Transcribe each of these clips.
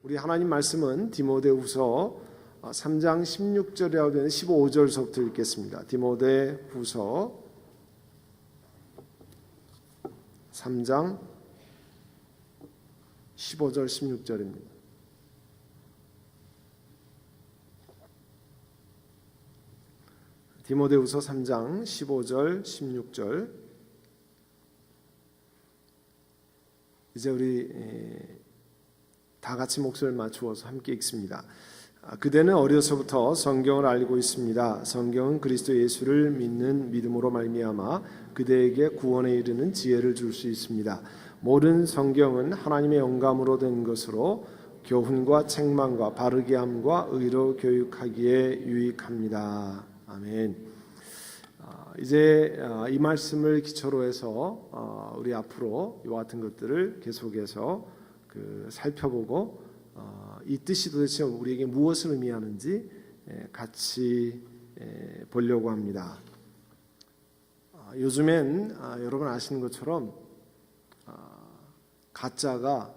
우리 하나님 말씀은 디모데후서 3장 16절이라고 되는 15절서부터 읽겠습니다. 디모데후서 3장 15절 16절입니다. 디모데후서 3장 15절 16절. 이제 우리 다 같이 목소리를 맞추어서 함께 읽습니다. 그대는 어려서부터 성경을 알고 있습니다. 성경은 그리스도 예수를 믿는 믿음으로 말미암아 그대에게 구원에 이르는 지혜를 줄 수 있습니다. 모든 성경은 하나님의 영감으로 된 것으로 교훈과 책망과 바르게 함과 의로 교육하기에 유익합니다. 아멘. 이제 이 말씀을 기초로 해서 우리 앞으로 이와 같은 것들을 계속해서 살펴보고 이 뜻이 도대체 우리에게 무엇을 의미하는지 같이 보려고 합니다. 요즘엔 여러분 아시는 것처럼 가짜가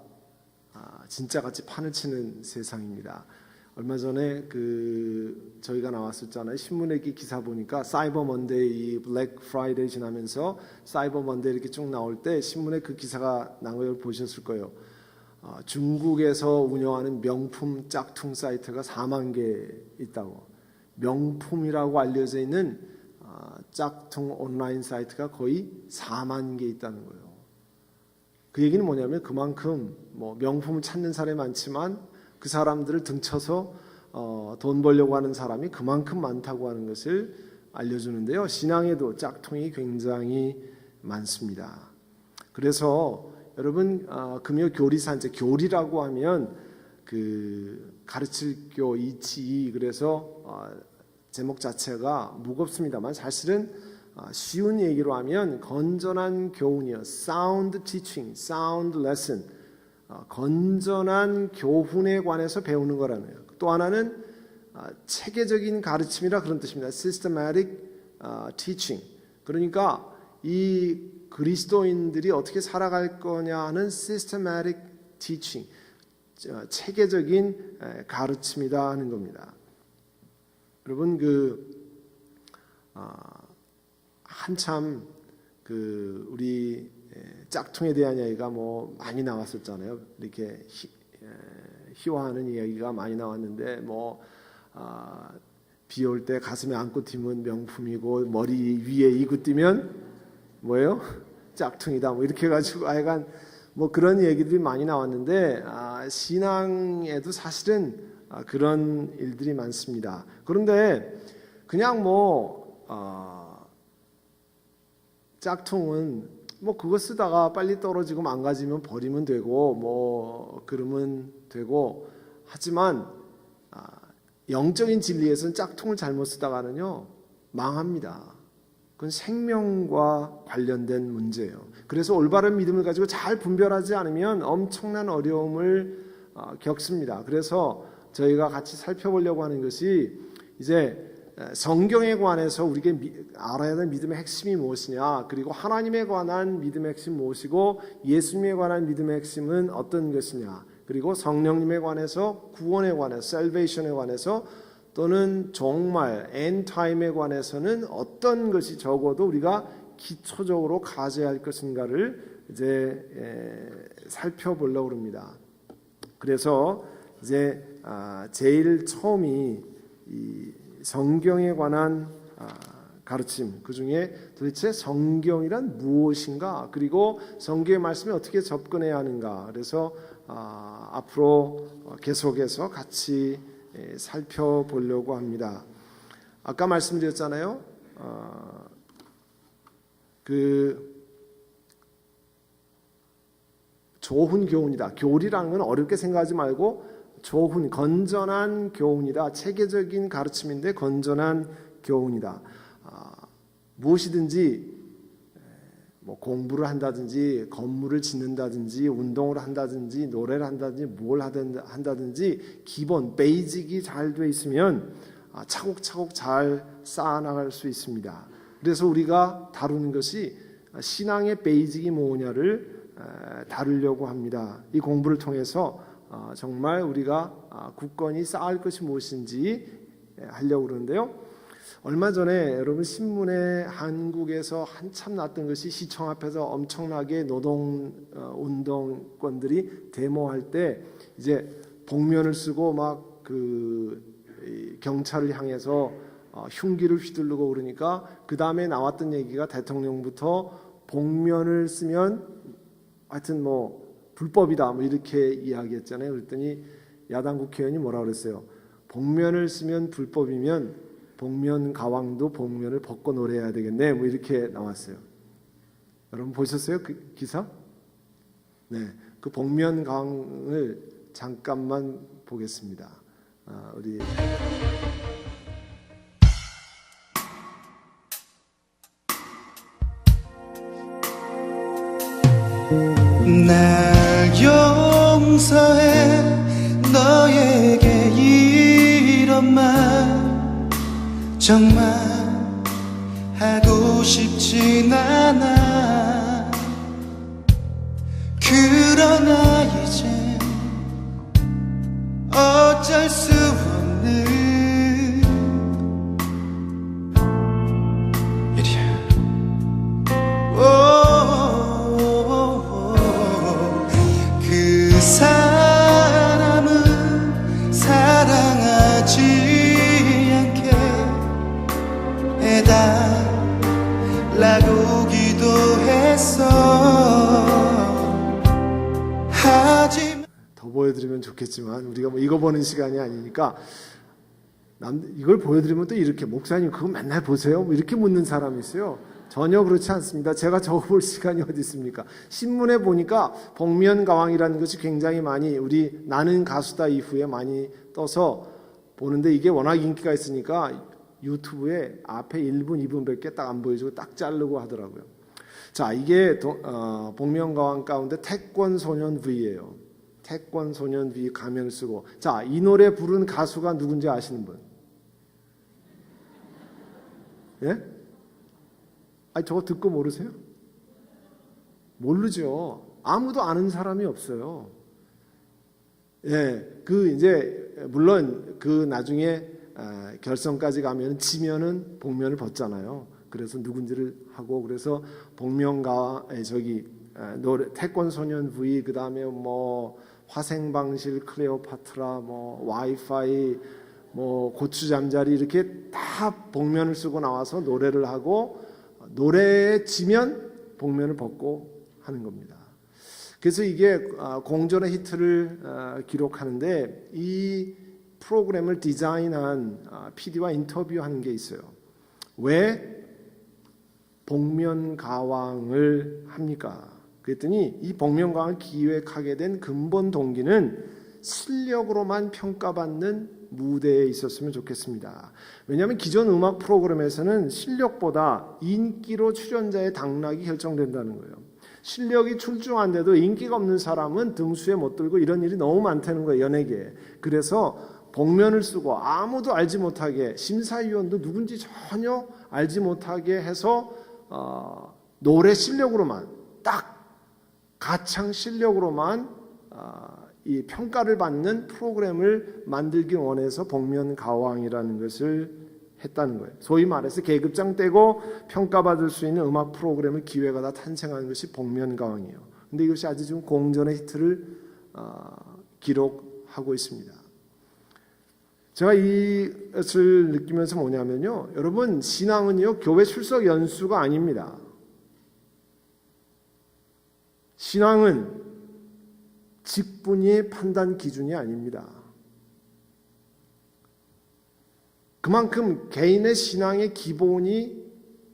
진짜같이 판을 치는 세상입니다. 얼마 전에 저희가 나왔었잖아요. 신문에 기사 보니까 사이버 먼데이, 블랙 프라이데이 지나면서 사이버 먼데이 이렇게 쭉 나올 때 신문에 그 기사가 나온 걸 보셨을 거예요. 중국에서 운영하는 명품 짝퉁 사이트가 4만 개 있다고. 명품이라고 알려져 있는 짝퉁 온라인 사이트가 거의 4만 개 있다는 거예요. 그 얘기는 뭐냐면 그만큼 명품을 찾는 사람이 많지만 그 사람들을 등쳐서 돈 벌려고 하는 사람이 그만큼 많다고 하는 것을 알려주는데요. 신앙에도 짝퉁이 굉장히 많습니다. 그래서 여러분 금요 교리산제, 교리라고 하면 가르칠 교 이치, 그래서 제목 자체가 무겁습니다만 사실은 쉬운 얘기로 하면 건전한 교훈이요, sound teaching, sound lesson, 건전한 교훈에 관해서 배우는 거라는 거예요. 또 하나는 체계적인 가르침이라 그런 뜻입니다. systematic teaching. 그러니까 이 그리스도인들이 어떻게 살아갈 거냐 하는 systematic teaching, 체계적인 가르침이다 하는 겁니다. 여러분 한참 우리 짝퉁에 대한 이야기가 많이 나왔었잖아요. 이렇게 희화하는 이야기가 많이 나왔는데 비 올 때 가슴에 안고 뛰면 명품이고 머리 위에 이고 뛰면 뭐예요? 짝퉁이다. 이렇게 해가지고 하여간 그런 얘기들이 많이 나왔는데 신앙에도 사실은 그런 일들이 많습니다. 그런데 그냥 짝퉁은 그거 쓰다가 빨리 떨어지고 망가지면 버리면 되고 그러면 되고, 하지만 영적인 진리에서는 짝퉁을 잘못 쓰다가는요 망합니다. 그건 생명과 관련된 문제예요. 그래서 올바른 믿음을 가지고 잘 분별하지 않으면 엄청난 어려움을 겪습니다. 그래서 저희가 같이 살펴보려고 하는 것이 이제 성경에 관해서 우리가 알아야 될 믿음의 핵심이 무엇이냐, 그리고 하나님에 관한 믿음의 핵심이 무엇이고 예수님에 관한 믿음의 핵심은 어떤 것이냐, 그리고 성령님에 관해서 구원에 관해서 salvation에 관해서 또는 정말 엔타임에 관해서는 어떤 것이 적어도 우리가 기초적으로 가져야 할 것인가를 이제 살펴보려고 합니다. 그래서 이제 제일 처음이 이 성경에 관한 가르침, 그 중에 도대체 성경이란 무엇인가, 그리고 성경의 말씀에 어떻게 접근해야 하는가, 그래서 앞으로 계속해서 같이 살펴보려고 합니다. 아까 말씀드렸잖아요. 좋은 교훈이다. 교리라는 건 어렵게 생각하지 말고 좋은, 건전한 교훈이다. 체계적인 가르침인데 건전한 교훈이다. 무엇이든지 공부를 한다든지 건물을 짓는다든지 운동을 한다든지 노래를 한다든지 뭘 한다든지 기본 베이직이 잘 돼 있으면 차곡차곡 잘 쌓아나갈 수 있습니다. 그래서 우리가 다루는 것이 신앙의 베이직이 뭐냐를 다루려고 합니다. 이 공부를 통해서 정말 우리가 굳건히 쌓을 것이 무엇인지 하려고 그러는데요. 얼마 전에 여러분 신문에 한국에서 한참 났던 것이 시청 앞에서 엄청나게 노동 운동권들이 데모할 때 이제 복면을 쓰고 막 경찰을 향해서 흉기를 휘두르고 그러니까 그 다음에 나왔던 얘기가 대통령부터 복면을 쓰면 하여튼 뭐 불법이다 뭐 이렇게 이야기했잖아요. 그랬더니 야당 국회의원이 뭐라 그랬어요? 복면을 쓰면 불법이면 복면 가왕도 복면을 벗고 노래해야 되겠네 뭐 이렇게 나왔어요. 여러분 보셨어요? 그 기사? 네, 그 복면 가왕을 잠깐만 보겠습니다. 우리 날 용서해 너에게 이런 말 정말 하고 싶진 않아. 그러나 이제 어쩔 수 없는 일이야. 그 사람은 사랑하지 않게 해달라고 기도했어. 하지만 더 보여드리면 좋겠지만 우리가 뭐 이거 보는 시간이 아니니까 이걸 보여드리면 또 이렇게 목사님 그거 맨날 보세요? 뭐 이렇게 묻는 사람이 있어요. 전혀 그렇지 않습니다. 제가 적어볼 시간이 어디 있습니까? 신문에 보니까 복면가왕이라는 것이 굉장히 많이 우리 나는 가수다 이후에 많이 떠서 보는데 이게 워낙 인기가 있으니까 유튜브에 앞에 1분, 2분밖에 딱 안 보여주고 딱 자르고 하더라고요. 자, 이게 복면가왕 가운데 태권소년 V예요. 태권소년 V 가면을 쓰고. 자, 이 노래 부른 가수가 누군지 아시는 분? 예? 아니 저거 듣고 모르세요? 모르죠. 아무도 아는 사람이 없어요. 예, 그 이제 물론 그 나중에 결선까지 가면 지면은 복면을 벗잖아요. 그래서 누군지를 하고 그래서 복면가 노래 태권소년 V 그 다음에 뭐 화생방실 클레오파트라 뭐 와이파이 뭐 고추잠자리 이렇게 다 복면을 쓰고 나와서 노래를 하고 노래에 지면 복면을 벗고 하는 겁니다. 그래서 이게 공전의 히트를 기록하는데 이 프로그램을 디자인한 PD와 인터뷰하는 게 있어요. 왜 복면가왕을 합니까? 그랬더니 이 복면가왕을 기획하게 된 근본 동기는 실력으로만 평가받는 무대에 있었으면 좋겠습니다. 왜냐하면 기존 음악 프로그램에서는 실력보다 인기로 출연자의 당락이 결정된다는 거예요. 실력이 출중한데도 인기가 없는 사람은 등수에 못 들고 이런 일이 너무 많다는 거예요. 연예계에. 그래서 복면을 쓰고 아무도 알지 못하게 심사위원도 누군지 전혀 알지 못하게 해서 노래 실력으로만 딱 가창 실력으로만 이 평가를 받는 프로그램을 만들기 원해서 복면가왕이라는 것을 했다는 거예요. 소위 말해서 계급장 떼고 평가받을 수 있는 음악 프로그램을 기획하다 탄생한 것이 복면가왕이에요. 근데 이것이 아주 지금 공전의 히트를 기록하고 있습니다. 제가 이것을 느끼면서 뭐냐면요. 여러분 신앙은요 교회 출석 연수가 아닙니다. 신앙은 직분이 판단 기준이 아닙니다. 그만큼 개인의 신앙의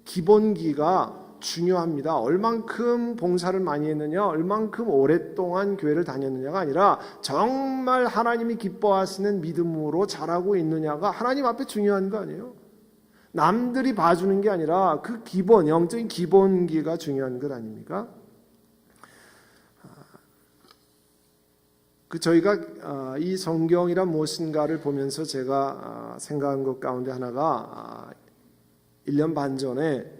기본기가 중요합니다. 얼만큼 봉사를 많이 했느냐, 얼만큼 오랫동안 교회를 다녔느냐가 아니라 정말 하나님이 기뻐하시는 믿음으로 자라고 있느냐가 하나님 앞에 중요한 거 아니에요? 남들이 봐주는 게 아니라 그 기본, 영적인 기본기가 중요한 것 아닙니까? 저희가 이 성경이란 무엇인가를 보면서 제가 생각한 것 가운데 하나가 1년 반 전에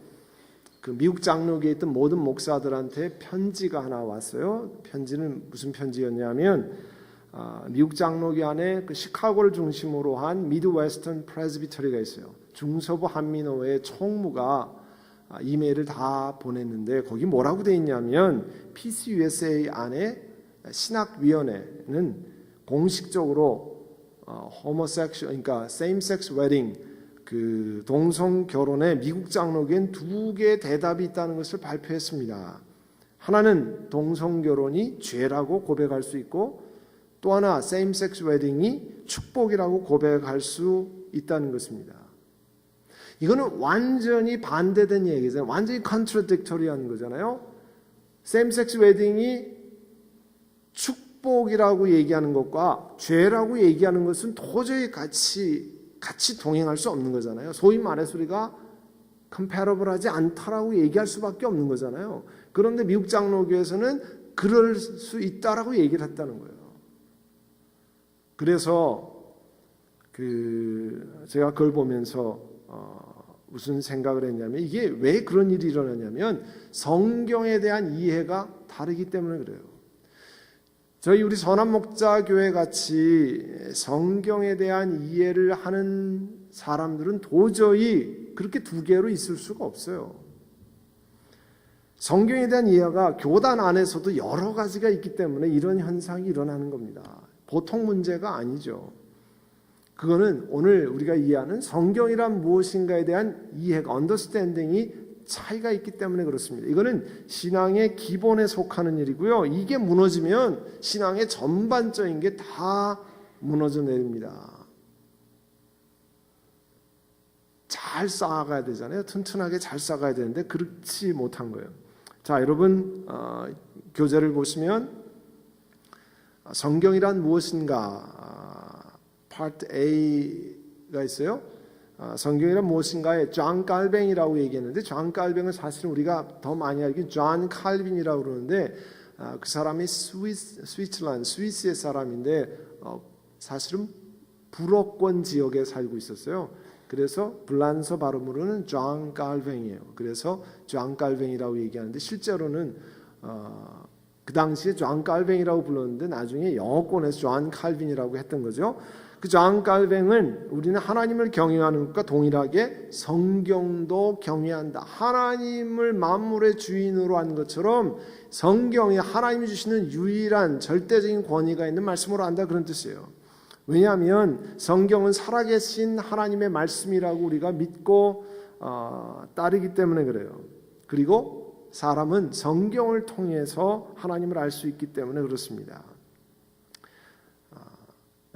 그 미국 장로교에 있던 모든 목사들한테 편지가 하나 왔어요. 편지는 무슨 편지였냐면 미국 장로교 안에 그 시카고를 중심으로 한 미드웨스턴 프레스비터리가 있어요. 중서부 한민교회 총무가 이메일을 다 보냈는데 거기 뭐라고 돼 있냐면 PCUSA 안에 신학위원회는 공식적으로 그러니까 same-sex wedding, 그 동성 결혼에 미국 장로교엔 두 개의 대답이 있다는 것을 발표했습니다. 하나는 동성 결혼이 죄라고 고백할 수 있고 또 하나 same-sex wedding이 축복이라고 고백할 수 있다는 것입니다. 이거는 완전히 반대된 얘기잖아요. 완전히 contradictory한 거잖아요. same-sex wedding이 축복이라고 얘기하는 것과 죄라고 얘기하는 것은 도저히 같이 동행할 수 없는 거잖아요. 소위 말해서 우리가 comparable하지 않다라고 얘기할 수밖에 없는 거잖아요. 그런데 미국 장로교에서는 그럴 수 있다라고 얘기를 했다는 거예요. 그래서 제가 그걸 보면서 무슨 생각을 했냐면 이게 왜 그런 일이 일어나냐면 성경에 대한 이해가 다르기 때문에 그래요. 우리 선한목자교회 같이 성경에 대한 이해를 하는 사람들은 도저히 그렇게 두 개로 있을 수가 없어요. 성경에 대한 이해가 교단 안에서도 여러 가지가 있기 때문에 이런 현상이 일어나는 겁니다. 보통 문제가 아니죠. 그거는 오늘 우리가 이해하는 성경이란 무엇인가에 대한 이해가, 언더스탠딩이 차이가 있기 때문에 그렇습니다. 이거는 신앙의 기본에 속하는 일이고요. 이게 무너지면 신앙의 전반적인 게 다 무너져 내립니다. 잘 쌓아가야 되잖아요. 튼튼하게 잘 쌓아가야 되는데 그렇지 못한 거예요. 자, 여러분 교재를 보시면 성경이란 무엇인가 파트 A가 있어요. 성경이란 무엇인가에 존 칼뱅이라고 얘기했는데 존 칼뱅은 사실은 우리가 더 많이 알기는 존 칼빈이라고 그러는데 그 사람이 스위스의 사람인데 사실은 불어권 지역에 살고 있었어요. 그래서 불란서 발음으로는 존 칼뱅이에요. 그래서 존 칼뱅이라고 얘기하는데 실제로는 그 당시에 존 칼뱅이라고 불렀는데 나중에 영어권에서 존 칼빈이라고 했던 거죠. 그 존 칼뱅은 우리는 하나님을 경외하는 것과 동일하게 성경도 경외한다. 하나님을 만물의 주인으로 한 것처럼 성경이 하나님이 주시는 유일한 절대적인 권위가 있는 말씀으로 한다 그런 뜻이에요. 왜냐하면 성경은 살아계신 하나님의 말씀이라고 우리가 믿고 따르기 때문에 그래요. 그리고 사람은 성경을 통해서 하나님을 알 수 있기 때문에 그렇습니다.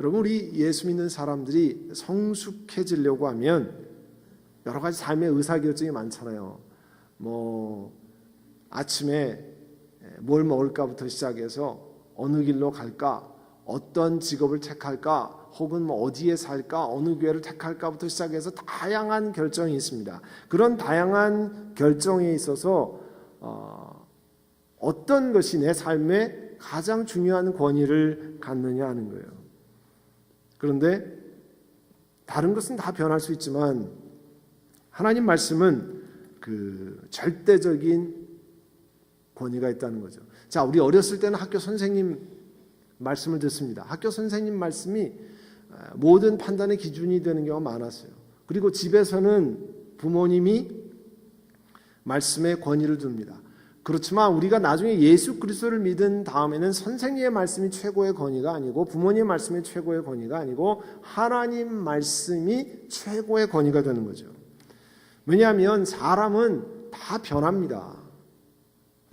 여러분 우리 예수 믿는 사람들이 성숙해지려고 하면 여러 가지 삶의 의사결정이 많잖아요. 아침에 뭘 먹을까부터 시작해서 어느 길로 갈까, 어떤 직업을 택할까, 혹은 어디에 살까, 어느 교회를 택할까부터 시작해서 다양한 결정이 있습니다. 그런 다양한 결정에 있어서 어떤 것이 내 삶에 가장 중요한 권위를 갖느냐 하는 거예요. 그런데 다른 것은 다 변할 수 있지만 하나님 말씀은 그 절대적인 권위가 있다는 거죠. 자, 우리 어렸을 때는 학교 선생님 말씀을 듣습니다. 학교 선생님 말씀이 모든 판단의 기준이 되는 경우가 많았어요. 그리고 집에서는 부모님이 말씀에 권위를 둡니다. 그렇지만 우리가 나중에 예수 그리스도를 믿은 다음에는 선생님의 말씀이 최고의 권위가 아니고 부모님의 말씀이 최고의 권위가 아니고 하나님 말씀이 최고의 권위가 되는 거죠. 왜냐하면 사람은 다 변합니다.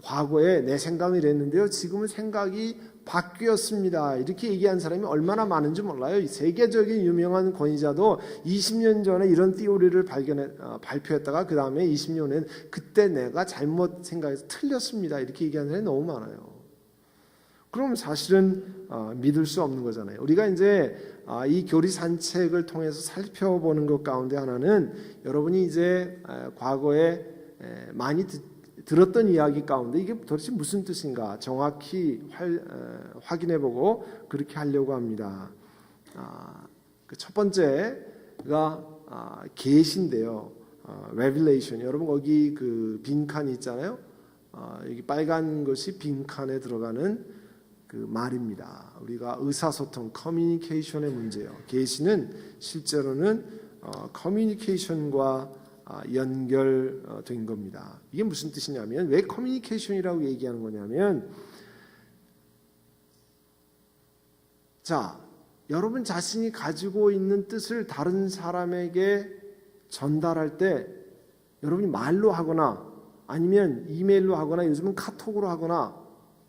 과거에 내 생각은 이랬는데요. 지금은 생각이 바뀌었습니다. 이렇게 얘기한 사람이 얼마나 많은지 몰라요. 세계적인 유명한 권위자도 20년 전에 이런 티오리를 발표했다가 그 다음에 20년 후에는 그때 내가 잘못 생각해서 틀렸습니다. 이렇게 얘기하는 사람이 너무 많아요. 그럼 사실은 믿을 수 없는 거잖아요. 우리가 이제 이 교리 산책을 통해서 살펴보는 것 가운데 하나는 여러분이 이제 과거에 많이 들었던 이야기 가운데 이게 도대체 무슨 뜻인가 정확히 확인해보고 그렇게 하려고 합니다. 그 첫 번째가 계시인데요. Revelation. 여러분 거기 그 빈칸이 있잖아요. 여기 빨간 것이 빈칸에 들어가는 그 말입니다. 우리가 의사소통, 커뮤니케이션의 문제예요. 계시는 실제로는 커뮤니케이션과 연결된 겁니다. 이게 무슨 뜻이냐면, 왜 커뮤니케이션이라고 얘기하는 거냐면, 자, 여러분 자신이 가지고 있는 뜻을 다른 사람에게 전달할 때 여러분이 말로 하거나 아니면 이메일로 하거나 요즘은 카톡으로 하거나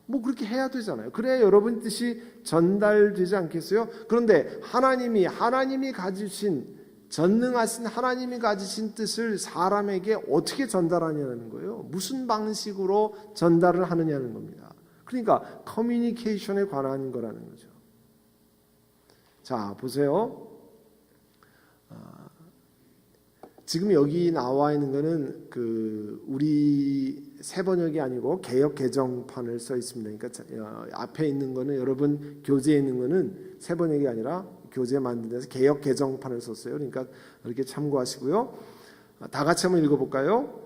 뭐 그렇게 해야 되잖아요. 그래야 여러분 뜻이 전달되지 않겠어요? 그런데 하나님이 가지신, 전능하신 하나님이 가지신 뜻을 사람에게 어떻게 전달하냐는 거예요. 무슨 방식으로 전달을 하느냐는 겁니다. 그러니까 커뮤니케이션에 관한 거라는 거죠. 자, 보세요. 지금 여기 나와 있는 거는 그 우리 새 번역이 아니고 개역 개정판을 써 있습니다. 그러니까 앞에 있는 거는, 여러분 교재에 있는 거는 새 번역이 아니라 교재 만든 데서 개역 개정판을 썼어요. 그러니까 이렇게 참고하시고요. 다 같이 한번 읽어볼까요?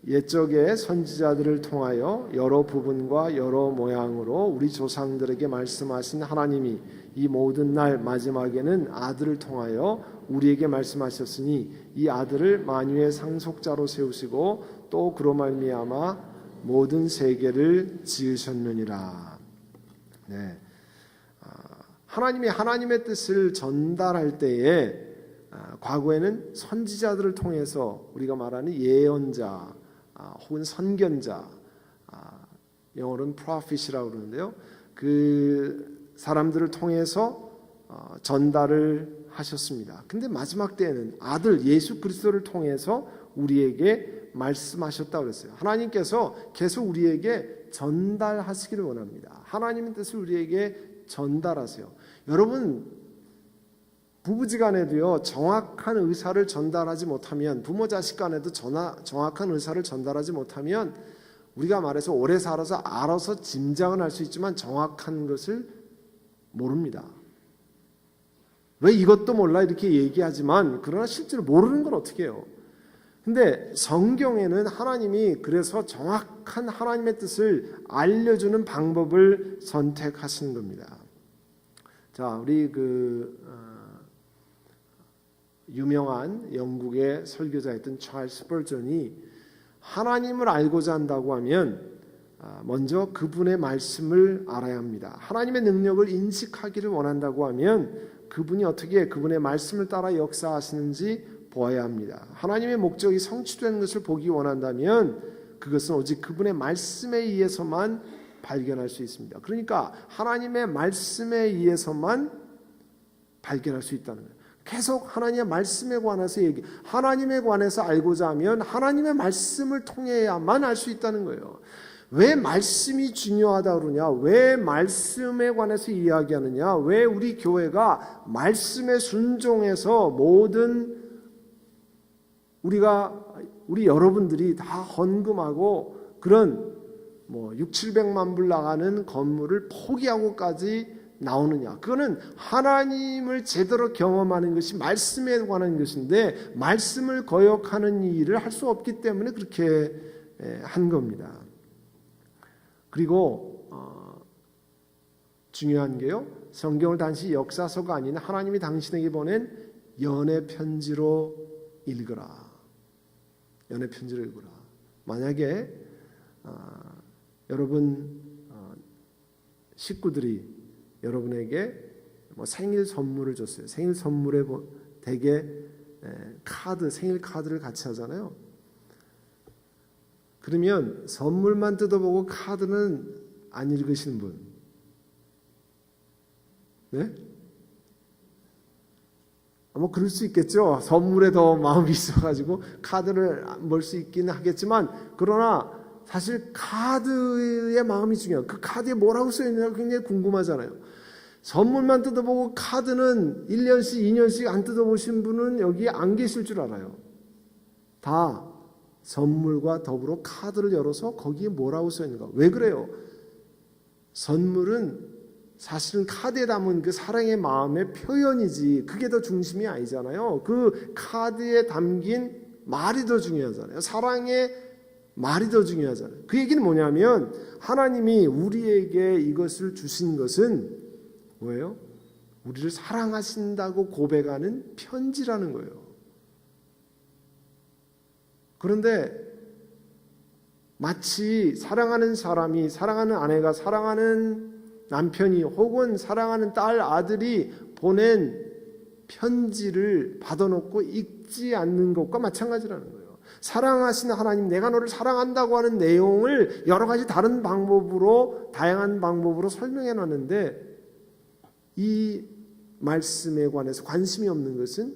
옛적의 선지자들을 통하여 여러 부분과 여러 모양으로 우리 조상들에게 말씀하신 하나님이 이 모든 날 마지막에는 아들을 통하여 우리에게 말씀하셨으니 이 아들을 만유의 상속자로 세우시고 또 그로 말미암아 모든 세계를 지으셨느니라. 네. 하나님이 하나님의 뜻을 전달할 때에 과거에는 선지자들을 통해서, 우리가 말하는 예언자 혹은 선견자, 영어로는 prophet이라고 그러는데요. 그 사람들을 통해서 전달을 하셨습니다. 근데 마지막 때에는 아들 예수 그리스도를 통해서 우리에게 말씀하셨다고 그랬어요. 하나님께서 계속 우리에게 전달하시기를 원합니다. 하나님의 뜻을 우리에게 전달하세요. 여러분, 부부지간에도요, 정확한 의사를 전달하지 못하면, 부모 자식 간에도 정확한 의사를 전달하지 못하면, 우리가 말해서 오래 살아서 알아서 짐작은 할 수 있지만 정확한 것을 모릅니다. 왜 이것도 몰라 이렇게 얘기하지만, 그러나 실제로 모르는 건 어떻게 해요? 근데 성경에는 하나님이 그래서 정확한 하나님의 뜻을 알려주는 방법을 선택하시는 겁니다. 자, 우리 유명한 영국의 설교자였던 찰스 스펄전이 하나님을 알고자 한다고 하면 먼저 그분의 말씀을 알아야 합니다. 하나님의 능력을 인식하기를 원한다고 하면 그분이 어떻게 그분의 말씀을 따라 역사하시는지 보아야 합니다. 하나님의 목적이 성취되는 것을 보기 원한다면 그것은 오직 그분의 말씀에 의해서만 발견할 수 있습니다. 그러니까 하나님의 말씀에 의해서만 발견할 수 있다는 거예요. 계속 하나님의 말씀에 관해서 하나님에 관해서 알고자 하면 하나님의 말씀을 통해야만 알 수 있다는 거예요. 왜 말씀이 중요하다 그러냐? 왜 말씀에 관해서 이야기하느냐? 왜 우리 교회가 말씀에 순종해서 모든 우리 여러분들이 다 헌금하고 그런 600~700만 불 나가는 건물을 포기하고까지 나오느냐? 그거는 하나님을 제대로 경험하는 것이 말씀에 관한 것인데 말씀을 거역하는 일을 할 수 없기 때문에 그렇게 한 겁니다. 그리고 중요한 게요, 성경을 단지 역사서가 아닌 하나님이 당신에게 보낸 연애 편지로 읽으라. 연애 편지를 읽으라. 만약에 여러분 식구들이 여러분에게 생일 선물을 줬어요. 생일 선물에 대개 생일 카드를 같이 하잖아요. 그러면 선물만 뜯어보고 카드는 안 읽으시는 분? 네? 그럴 수 있겠죠. 선물에 더 마음이 있어가지고 카드를 볼 수 있기는 하겠지만, 그러나 사실 카드의 마음이 중요해요. 그 카드에 뭐라고 써있느냐 굉장히 궁금하잖아요. 선물만 뜯어보고 카드는 1년씩 2년씩 안 뜯어보신 분은 여기 안 계실 줄 알아요. 다 선물과 더불어 카드를 열어서 거기에 뭐라고 써있는가. 왜 그래요? 선물은 사실은 카드에 담은 그 사랑의 마음의 표현이지 그게 더 중심이 아니잖아요. 그 카드에 담긴 말이 더 중요하잖아요. 사랑의 말이 더 중요하잖아요. 그 얘기는 뭐냐면 하나님이 우리에게 이것을 주신 것은 뭐예요? 우리를 사랑하신다고 고백하는 편지라는 거예요. 그런데 마치 사랑하는 사람이, 사랑하는 아내가, 사랑하는 남편이 혹은 사랑하는 딸, 아들이 보낸 편지를 받아놓고 읽지 않는 것과 마찬가지라는 거예요. 사랑하시는 하나님, 내가 너를 사랑한다고 하는 내용을 여러 가지 다른 방법으로, 다양한 방법으로 설명해 놨는데 이 말씀에 관해서 관심이 없는 것은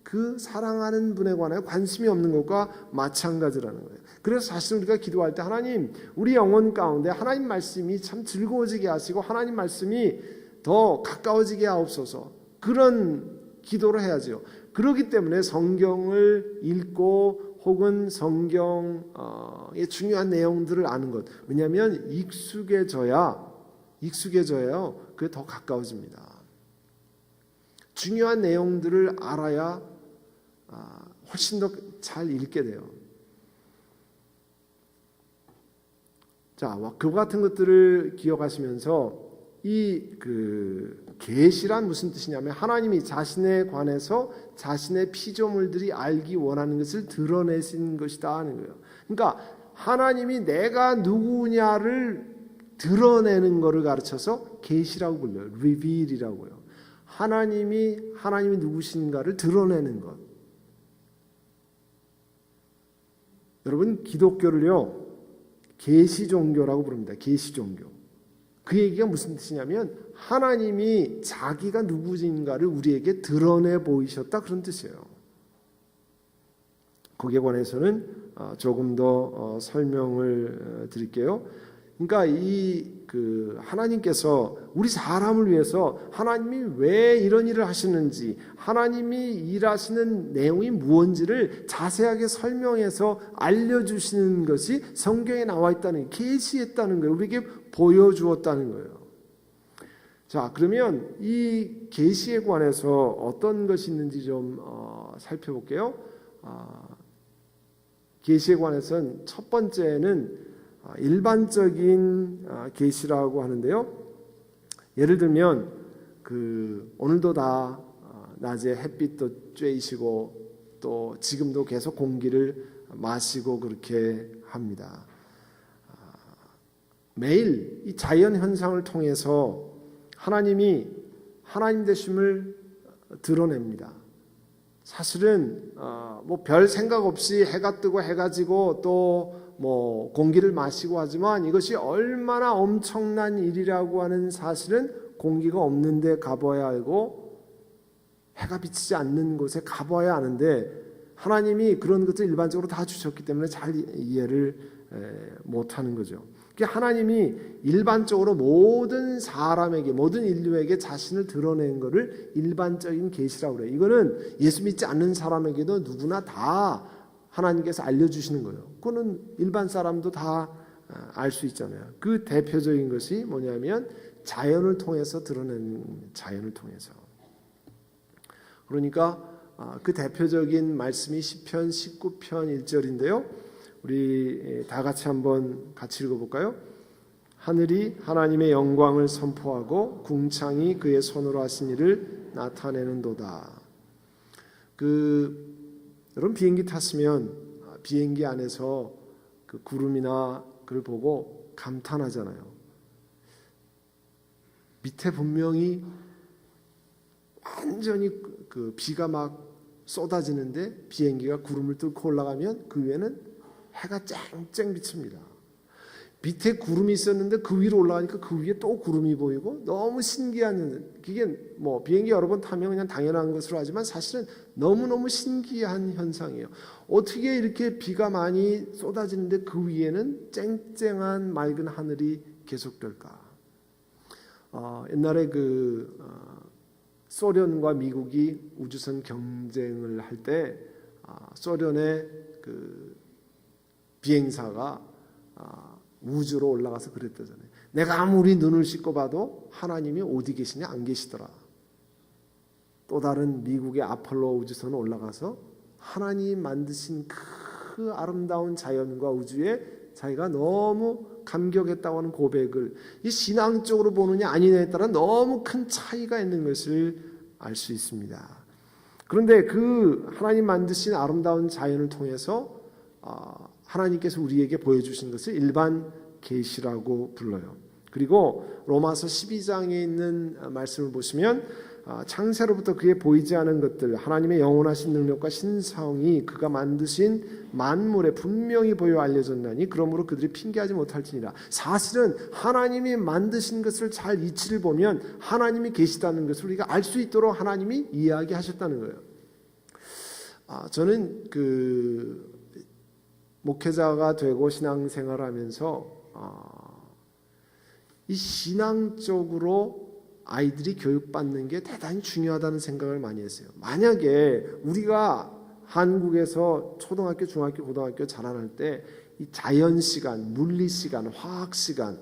그 사랑하는 분에 관하여 관심이 없는 것과 마찬가지라는 거예요. 그래서 사실 우리가 기도할 때 하나님, 우리 영혼 가운데 하나님 말씀이 참 즐거워지게 하시고 하나님 말씀이 더 가까워지게 하옵소서, 그런 기도를 해야죠. 그렇기 때문에 성경을 읽고 혹은 성경의 중요한 내용들을 아는 것, 왜냐하면 익숙해져야 그게 더 가까워집니다. 중요한 내용들을 알아야 훨씬 더 잘 읽게 돼요. 자, 그와 같은 것들을 기억하시면서 이 계시란 무슨 뜻이냐면 하나님이 자신에 관해서 자신의 피조물들이 알기 원하는 것을 드러내신 것이다 하는 거예요. 그러니까 하나님이 내가 누구냐를 드러내는 것을 가르쳐서 계시라고 불러요. 리빌이라고요. 하나님이 누구신가를 드러내는 것. 여러분, 기독교를요 계시 종교라고 부릅니다. 계시 종교. 그 얘기가 무슨 뜻이냐면 하나님이 자기가 누구인가를 우리에게 드러내 보이셨다, 그런 뜻이에요. 거기에 관해서는 조금 더 설명을 드릴게요. 그러니까 하나님께서 우리 사람을 위해서 하나님이 왜 이런 일을 하시는지, 하나님이 일하시는 내용이 무엇인지를 자세하게 설명해서 알려주시는 것이 성경에 나와 있다는, 계시했다는 거예요. 우리에게 보여주었다는 거예요. 자, 그러면 이 계시에 관해서 어떤 것이 있는지 좀 살펴볼게요. 계시에 관해서는 첫 번째는 일반적인 계시라고 하는데요. 예를 들면 오늘도 다 낮에 햇빛도 쬐이시고 또 지금도 계속 공기를 마시고 그렇게 합니다. 매일 이 자연 현상을 통해서 하나님이 하나님 되심을 드러냅니다. 사실은 별 생각 없이 해가 뜨고 해가 지고 또 공기를 마시고 하지만 이것이 얼마나 엄청난 일이라고 하는 사실은 공기가 없는 데 가봐야 알고 해가 비치지 않는 곳에 가봐야 아는데, 하나님이 그런 것들을 일반적으로 다 주셨기 때문에 잘 이해를 못하는 거죠. 하나님이 일반적으로 모든 사람에게, 모든 인류에게 자신을 드러낸 것을 일반적인 계시라고 그래요. 이거는 예수 믿지 않는 사람에게도 누구나 다 하나님께서 알려주시는 거예요. 그거는 일반 사람도 다 알 수 있잖아요. 그 대표적인 것이 뭐냐면 자연을 통해서 드러내는, 자연을 통해서. 그러니까 그 대표적인 말씀이 시편 19편 1절인데요. 우리 다 같이 한번 같이 읽어볼까요? 하늘이 하나님의 영광을 선포하고 궁창이 그의 손으로 하신 일을 나타내는도다. 여러분, 비행기 탔으면 비행기 안에서 그 구름이나 그걸 보고 감탄하잖아요. 밑에 분명히 완전히 비가 막 쏟아지는데 비행기가 구름을 뚫고 올라가면 그 위에는 해가 쨍쨍 비칩니다. 밑에 구름이 있었는데 그 위로 올라가니까 그 위에 또 구름이 보이고 너무 신기한, 그게 비행기 여러 번 타면 그냥 당연한 것으로 하지만 사실은 너무너무 신기한 현상이에요. 어떻게 이렇게 비가 많이 쏟아지는데 그 위에는 쨍쨍한 맑은 하늘이 계속될까? 옛날에 소련과 미국이 우주선 경쟁을 할 때 소련의 비행사가 우주로 올라가서 그랬다잖아요. 내가 아무리 눈을 씻고 봐도 하나님이 어디 계시냐, 안 계시더라. 또 다른 미국의 아폴로 우주선은 올라가서 하나님 만드신 그 아름다운 자연과 우주에 자기가 너무 감격했다고 하는 고백을 이 신앙적으로 보느냐 아니냐에 따라 너무 큰 차이가 있는 것을 알 수 있습니다. 그런데 그 하나님 만드신 아름다운 자연을 통해서 하나님께서 우리에게 보여주신 것을 일반 계시라고 불러요. 그리고 로마서 12장에 있는 말씀을 보시면 창세로부터 그에 보이지 않은 것들, 하나님의 영원하신 능력과 신성이 그가 만드신 만물에 분명히 보여 알려졌나니 그러므로 그들이 핑계하지 못할지니라. 사실은 하나님이 만드신 것을 잘 이치를 보면 하나님이 계시다는 것을 우리가 알 수 있도록 하나님이 이야기하셨다는 거예요. 저는 그 목회자가 되고 신앙생활하면서 이 신앙적으로 아이들이 교육받는 게 대단히 중요하다는 생각을 많이 했어요. 만약에 우리가 한국에서 초등학교, 중학교, 고등학교 자라날 때 이 자연 시간, 물리 시간, 화학 시간,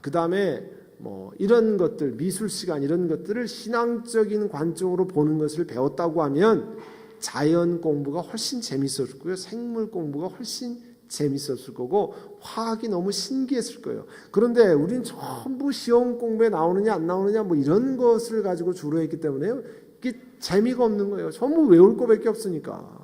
그 다음에 뭐 이런 것들, 미술 시간 이런 것들을 신앙적인 관점으로 보는 것을 배웠다고 하면 자연 공부가 훨씬 재밌었을 거고요. 생물 공부가 훨씬 재밌었을 거고 화학이 너무 신기했을 거예요. 그런데 우리는 전부 시험 공부에 나오느냐 안 나오느냐 뭐 이런 것을 가지고 주로 했기 때문에 이게 재미가 없는 거예요. 전부 외울 거밖에 없으니까.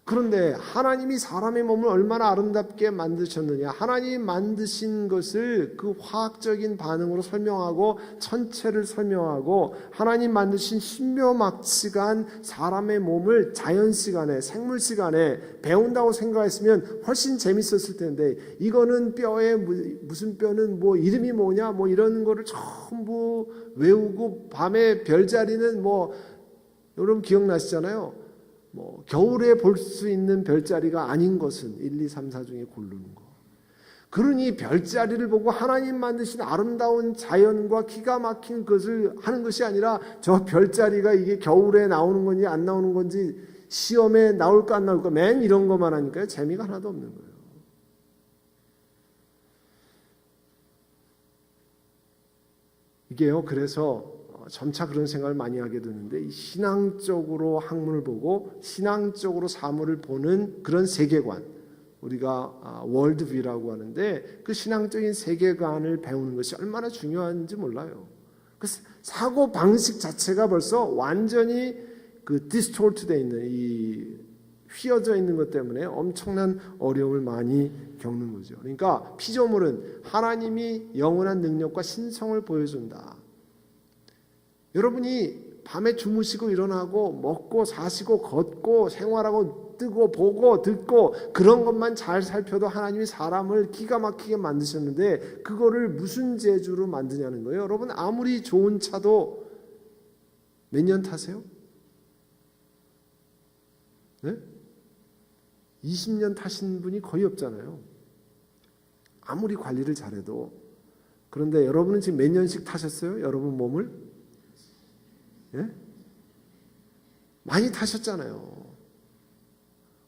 그런데 하나님이 사람의 몸을 얼마나 아름답게 만드셨느냐, 하나님이 만드신 것을 그 화학적인 반응으로 설명하고 천체를 설명하고 하나님 만드신 신묘막측한 사람의 몸을 자연 시간에, 생물 시간에 배운다고 생각했으면 훨씬 재밌었을 텐데, 이거는 뼈에 무슨 뼈는 뭐 이름이 뭐냐 뭐 이런 거를 전부 외우고 밤에 별자리는 뭐 여러분 기억나시잖아요. 뭐 겨울에 볼 수 있는 별자리가 아닌 것은 1, 2, 3, 4 중에 고르는 거. 그러니 별자리를 보고 하나님 만드신 아름다운 자연과 기가 막힌 것을 하는 것이 아니라 저 별자리가 이게 겨울에 나오는 건지 안 나오는 건지 시험에 나올까 안 나올까 맨 이런 것만 하니까요. 재미가 하나도 없는 거예요. 이게요. 그래서 점차 그런 생각을 많이 하게 되는데, 이 신앙적으로 학문을 보고 신앙적으로 사물을 보는 그런 세계관, 우리가 월드뷰라고 하는데 그 신앙적인 세계관을 배우는 것이 얼마나 중요한지 몰라요. 그 사고 방식 자체가 벌써 완전히 그 디스토르트되어 있는, 이 휘어져 있는 것 때문에 엄청난 어려움을 많이 겪는 거죠. 그러니까 피조물은 하나님이 영원한 능력과 신성을 보여준다. 여러분이 밤에 주무시고 일어나고 먹고 사시고 걷고 생활하고 뜨고 보고 듣고 그런 것만 잘 살펴도 하나님이 사람을 기가 막히게 만드셨는데 그거를 무슨 재주로 만드냐는 거예요. 여러분 아무리 좋은 차도 몇 년 타세요? 네? 20년 타신 분이 거의 없잖아요. 아무리 관리를 잘해도. 그런데 여러분은 지금 몇 년씩 타셨어요? 여러분 몸을? 예? 많이 타셨잖아요.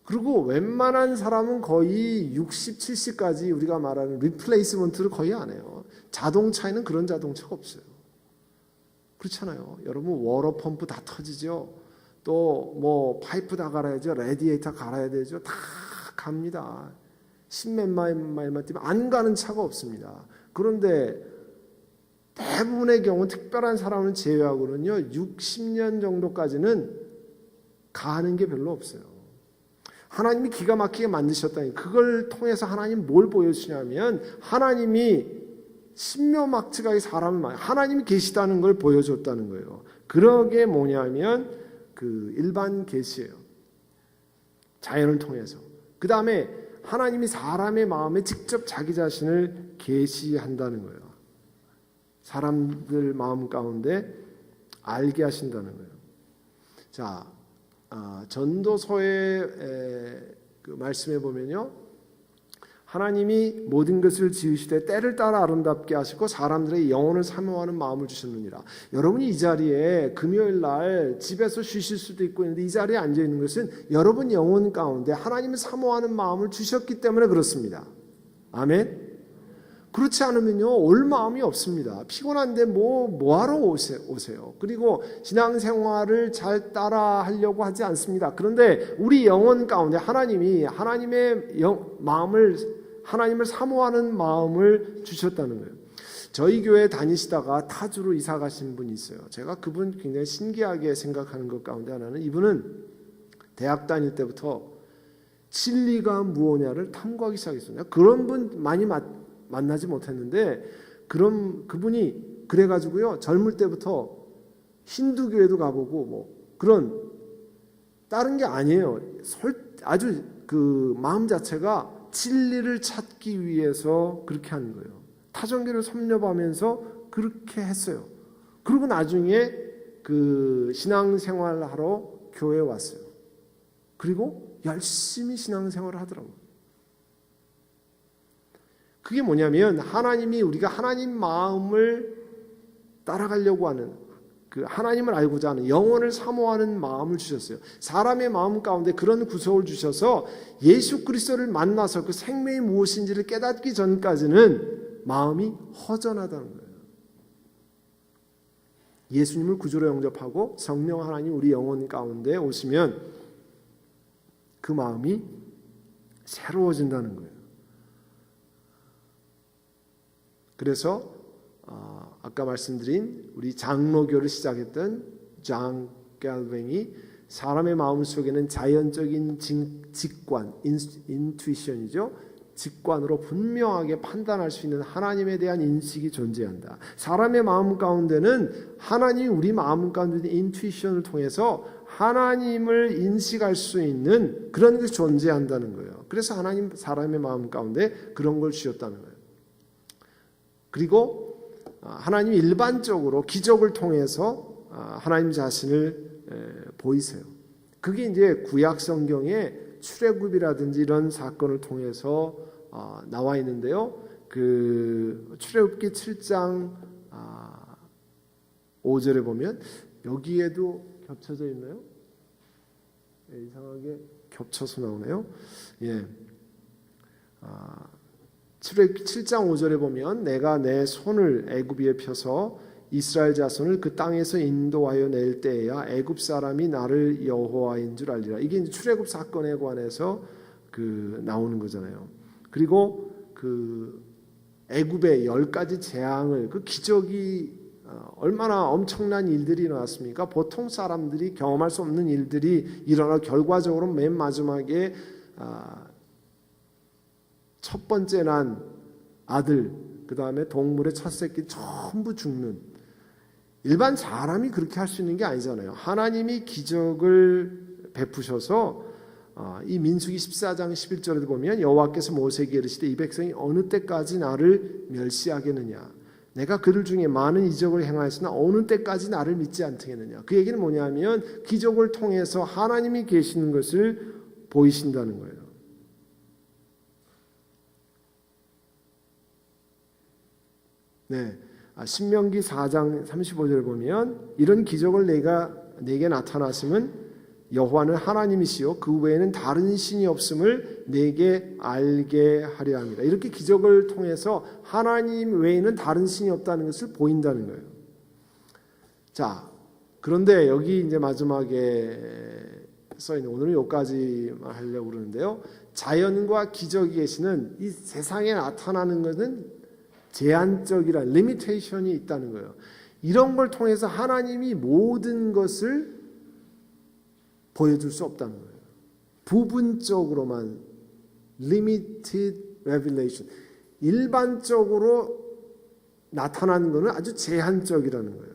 그리고 웬만한 사람은 거의 60, 70까지 우리가 말하는 리플레이스먼트를 거의 안 해요. 자동차에는 그런 자동차가 없어요. 그렇잖아요. 여러분 워터 펌프 다 터지죠. 또 뭐 파이프 다 갈아야죠. 라디에이터 갈아야 되죠. 다 갑니다. 10몇 마일만 뛰면 안 가는 차가 없습니다. 그런데 대부분의 경우 특별한 사람을 제외하고는요 60년 정도까지는 가는 게 별로 없어요. 하나님이 기가 막히게 만드셨다니, 그걸 통해서 하나님 뭘 보여주냐면 하나님이 신묘막측하게 사람을 하나님이 계시다는 걸 보여줬다는 거예요. 그러게 뭐냐면 그 일반 계시예요. 자연을 통해서. 그 다음에 하나님이 사람의 마음에 직접 자기 자신을 계시한다는 거예요. 사람들 마음 가운데 알게 하신다는 거예요. 자, 전도서의 그 말씀에 보면요, 하나님이 모든 것을 지으시되 때를 따라 아름답게 하시고 사람들의 영혼을 사모하는 마음을 주셨느니라. 여러분이 이 자리에 금요일 날 집에서 쉬실 수도 있고 있는데 이 자리에 앉아 있는 것은 여러분 영혼 가운데 하나님을 사모하는 마음을 주셨기 때문에 그렇습니다. 아멘. 그렇지 않으면요 올 마음이 없습니다. 피곤한데 뭐하러 오세요? 그리고 신앙생활을 잘 따라 하려고 하지 않습니다. 그런데 우리 영혼 가운데 하나님이 하나님을 사모하는 마음을 주셨다는 거예요. 저희 교회 다니시다가 타주로 이사 가신 분이 있어요. 제가 그분 굉장히 신기하게 생각하는 것 가운데 하나는, 이분은 대학 다닐 때부터 진리가 무엇냐를 탐구하기 시작했어요. 그런 분 많이 만나지 못했는데, 그분이 그래가지고요 젊을 때부터 힌두교에도 가보고 그런 다른 게 아니에요. 아주 그 마음 자체가 진리를 찾기 위해서 그렇게 하는 거예요. 타종교를 섭렵하면서 그렇게 했어요. 그리고 나중에 그 신앙생활을 하러 교회에 왔어요. 그리고 열심히 신앙생활을 하더라고요. 그게 뭐냐면 우리가 하나님 마음을 따라가려고 하는, 그 하나님을 알고자 하는, 영혼을 사모하는 마음을 주셨어요. 사람의 마음 가운데 그런 구속을 주셔서 예수 그리스도를 만나서 그 생명이 무엇인지를 깨닫기 전까지는 마음이 허전하다는 거예요. 예수님을 구주로 영접하고 성령 하나님 우리 영혼 가운데 오시면 그 마음이 새로워진다는 거예요. 그래서 아까 말씀드린 우리 장로교를 시작했던 존 갤뱅이 사람의 마음 속에는 자연적인 직관, 인투이션이죠. 직관으로 분명하게 판단할 수 있는 하나님에 대한 인식이 존재한다. 사람의 마음 가운데는 하나님이 우리 마음 가운데 인투이션을 통해서 하나님을 인식할 수 있는 그런 것이 존재한다는 거예요. 그래서 하나님 사람의 마음 가운데 그런 걸 주셨다는 거예요. 그리고 하나님이 일반적으로 기적을 통해서 하나님 자신을 보이세요. 그게 이제 구약 성경에 출애굽이라든지 이런 사건을 통해서 나와 있는데요. 그 출애굽기 7장 5절에 보면 여기에도 겹쳐져 있나요? 네, 이상하게 겹쳐서 나오네요. 예. 출애굽기 7장 5절에 보면 내가 내 손을 애굽 위에 펴서 이스라엘 자손을 그 땅에서 인도하여 낼 때에야 애굽 사람이 나를 여호와인 줄 알리라. 이게 이제 출애굽 사건에 관해서 그 나오는 거잖아요. 그리고 그 애굽의 10가지 재앙을, 그 기적이 얼마나 엄청난 일들이 일어났습니까? 보통 사람들이 경험할 수 없는 일들이 일어나 결과적으로 맨 마지막에 첫 번째 난 아들, 그 다음에 동물의 첫 새끼 전부 죽는, 일반 사람이 그렇게 할 수 있는 게 아니잖아요. 하나님이 기적을 베푸셔서 이 민수기 14장 11절에도 보면 여호와께서 모세에게 이르시되 이 백성이 어느 때까지 나를 멸시하겠느냐, 내가 그들 중에 많은 이적을 행하였으나 어느 때까지 나를 믿지 않겠느냐. 그 얘기는 뭐냐면 기적을 통해서 하나님이 계시는 것을 보이신다는 거예요. 네, 신명기 4장 35절을 보면 이런 기적을 내게 나타났음은 여호와는 하나님이시요 그 외에는 다른 신이 없음을 내게 알게 하려 합니다. 이렇게 기적을 통해서 하나님 외에는 다른 신이 없다는 것을 보인다는 거예요. 자, 그런데 여기 이제 마지막에 써 있는, 오늘은 여기까지만 하려고 그러는데요. 자연과 기적이 계시는 이 세상에 나타나는 것은 제한적이라 리미테이션이 있다는 거예요. 이런 걸 통해서 하나님이 모든 것을 보여줄 수 없다는 거예요. 부분적으로만 limited revelation, 일반적으로 나타나는 것은 아주 제한적이라는 거예요.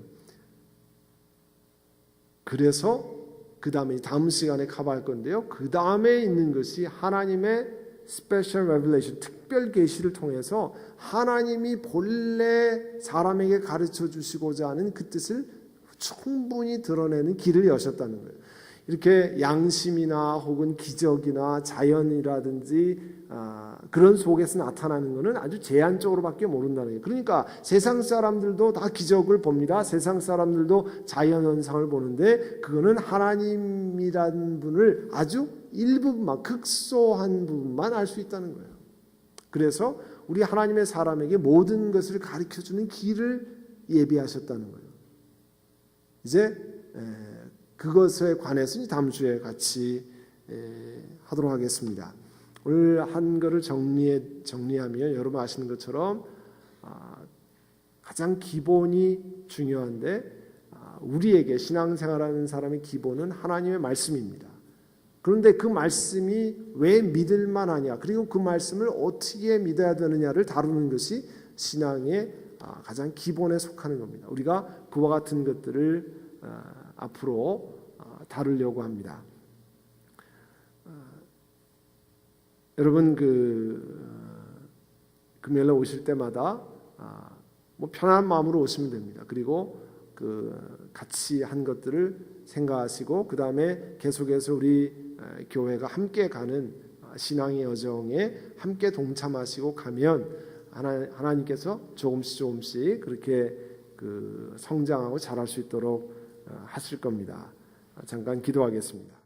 그래서 그 다음에 다음 시간에 커버할 건데요. 그 다음에 있는 것이 하나님의 special revelation, 특별 계시를 통해서 하나님이 본래 사람에게 가르쳐 주시고자 하는 그 뜻을 충분히 드러내는 길을 여셨다는 거예요. 이렇게 양심이나 혹은 기적이나 자연이라든지 그런 속에서 나타나는 것은 아주 제한적으로밖에 모른다는 거예요. 그러니까 세상 사람들도 다 기적을 봅니다. 세상 사람들도 자연현상을 보는데 그거는 하나님이라는 분을 아주 일부분만, 극소한 부분만 알 수 있다는 거예요. 그래서 우리 하나님의 사람에게 모든 것을 가르쳐주는 길을 예비하셨다는 거예요. 이제 그것에 관해서 다음 주에 같이 하도록 하겠습니다. 오늘 한 거를 정리하면 여러분 아시는 것처럼 가장 기본이 중요한데 우리에게 신앙생활하는 사람의 기본은 하나님의 말씀입니다. 그런데 그 말씀이 왜 믿을 만하냐, 그리고 그 말씀을 어떻게 믿어야 되느냐를 다루는 것이 신앙의 가장 기본에 속하는 겁니다. 우리가 그와 같은 것들을 앞으로 다루려고 합니다. 여러분 금요일에 오실 때마다 뭐 편한 마음으로 오시면 됩니다. 그리고 같이 한 것들을 생각하시고 그 다음에 계속해서 우리 교회가 함께 가는 신앙의 여정에 함께 동참하시고 가면 하나님께서 조금씩 그렇게 성장하고 자랄 수 있도록 하실 겁니다. 잠깐 기도하겠습니다.